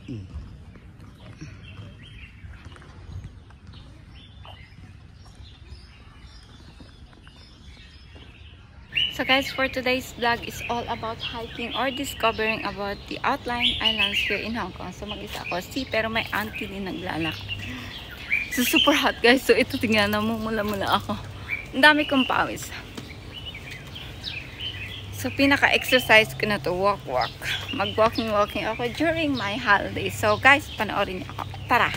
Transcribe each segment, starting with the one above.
So guys, for today's vlog is all about hiking or discovering about the outlying islands here in Hong Kong. So mag-isa ako, pero may auntie din naglalakad. So super hot guys. So ito tingnan, namumula-mula ako. Ang dami kong pawis. So pinaka-exercise ko na to, walk. Mag-walking ako during my holiday. So guys, panoorin niyo ako. Tara!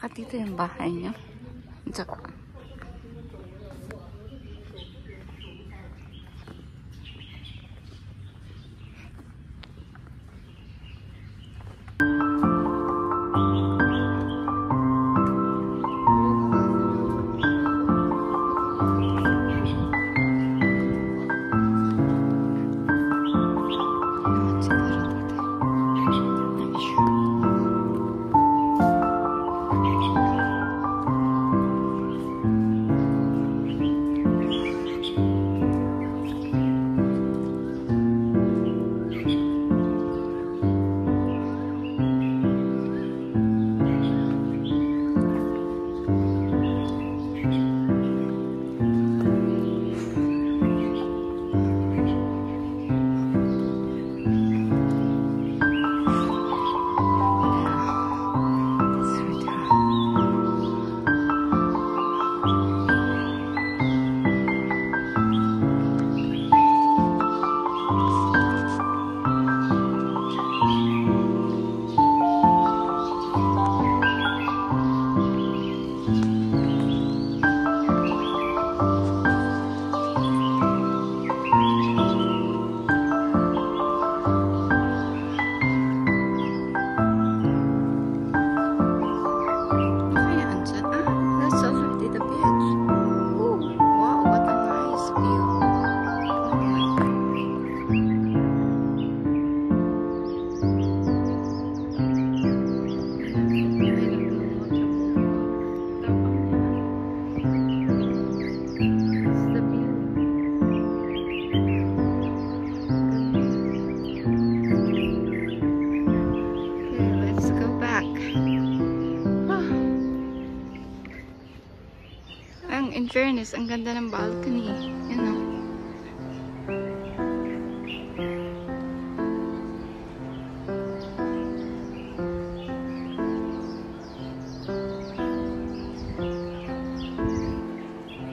Baka dito yung bahay niya. Tsaka. fairness, ang ganda ng balcony. Yan o.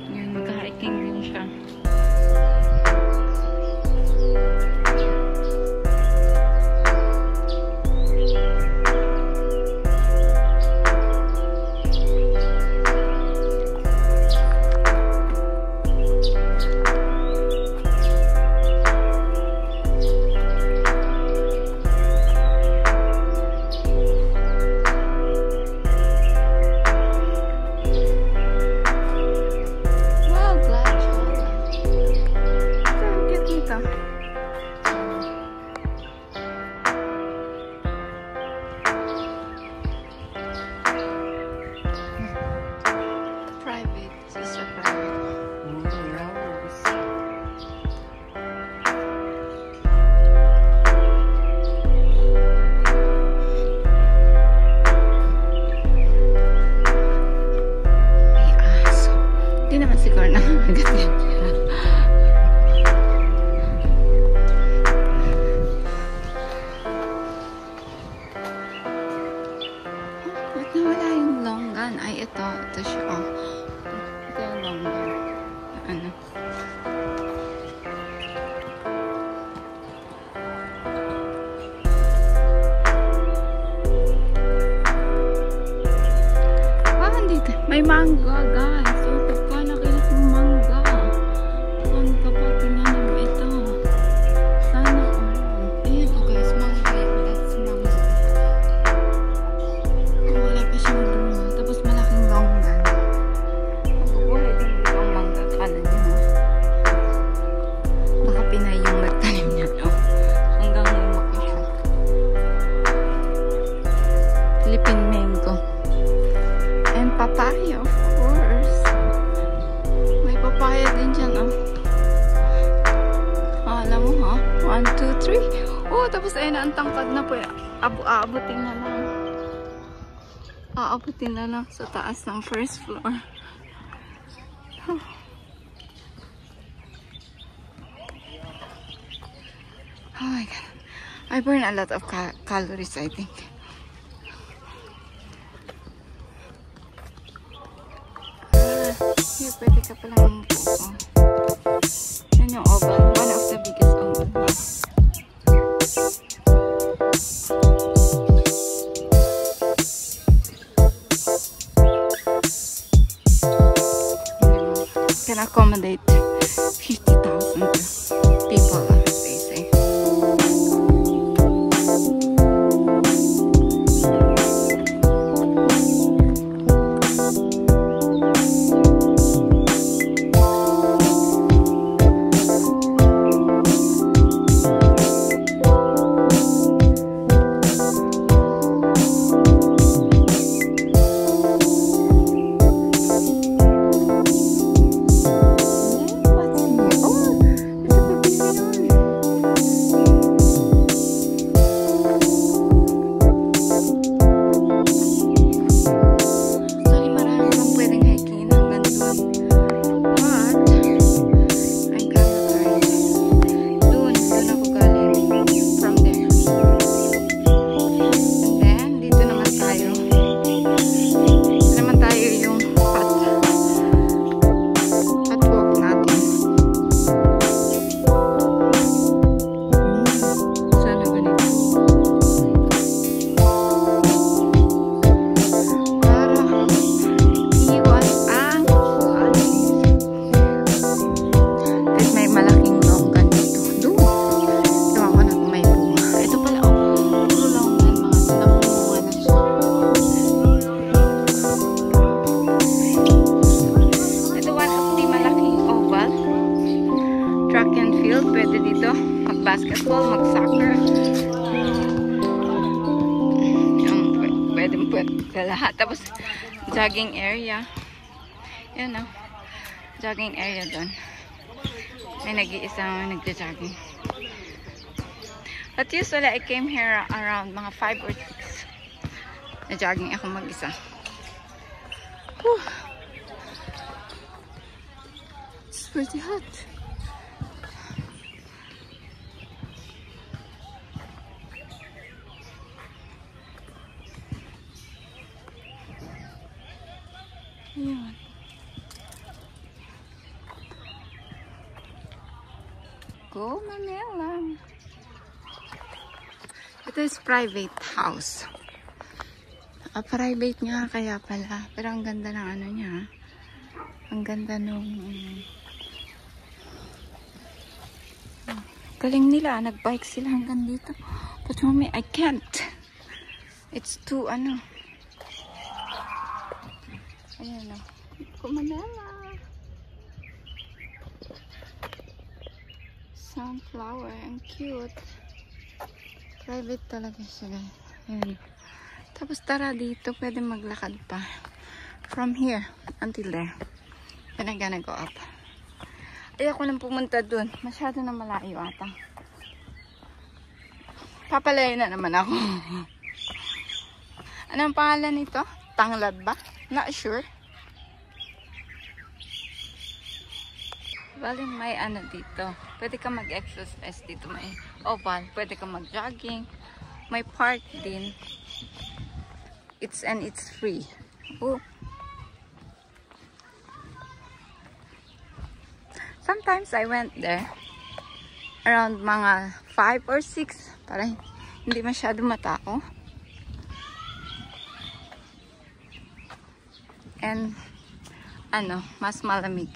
Yan, magka-hiking din siya. Ito siya, oh. Ito yung longer. Ano? Ah, dito. May mangga, guys. So, pagkalaki ng mangga. Saan ka pa? Tingnan mo ito. Sana, ito, guys. Mangga yun. That's mangga. Wala pa siyang bunga. Tapos malaking longgan. Mabubuhay din dito ang mangga. Kala niyo, no? Baka Pinay yung nagtanim niya, no? Hanggang lumaki siya. Philippine mango. And papaya, of course. May papaya din dyan, oh. Alam mo, ha? 1, 2, 3. Oh, tapos ayun na, ang tangkad na po. Aabutin na lang. Aabutin na lang sa taas ng first floor. Oh my God. I burn a lot of calories, I think. Here, pwede ka palang magpupo. Yan yung oval. One of the biggest oval. Can accommodate 50,000 people, as they say. Pwede dito mag-basketball, mag-soccer. Pwede lahat. Tapos jogging area. Yan, oh. Jogging area doon. May nag-iisang nagja-jogging. But usually I came here around mga 5 or 6. Na-jogging ako mag-isa. Whew. pretty hot. Ayan. Go Manila. Ito is private house. Private nga kaya pala. Pero ang ganda ng ano niya. Ang ganda nung galing nila. Nagbike sila hanggang dito. But mommy, I can't. It's too ano. Ayan o. Manila. Sunflower. Ang cute. Private talaga siya guys. Ayan. Tapos tara dito. Pwede maglakad pa. From here until there. Then I'm gonna go up. Ayoko nang pumunta dun. Masyado na malayo ata. Papalayo na naman ako. Anong pangalan nito? Tanglad ba? Not sure. Bali may ano dito. Pwede ka mag-exercise dito. May oval. Pwede ka mag-jogging. May park din. It's free. Oh. Sometimes I went there around mga 5 or 6 para hindi masyado matao. And ano, mas malamig.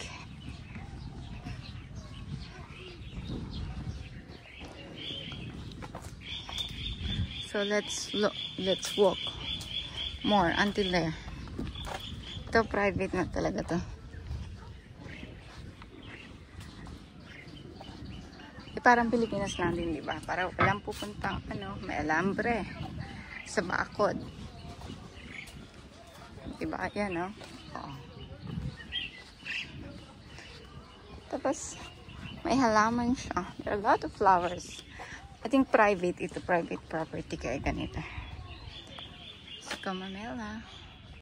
So let's walk more until there. Ito private na talaga to. Parang Pilipinas lang din, di ba? Para walang pupuntang ano, may alambre sa bakod. Diba? Ayan, no? Oo. Tapos, may halaman siya. There are a lot of flowers. I think private ito. Private property kaya ganito. So, Manila.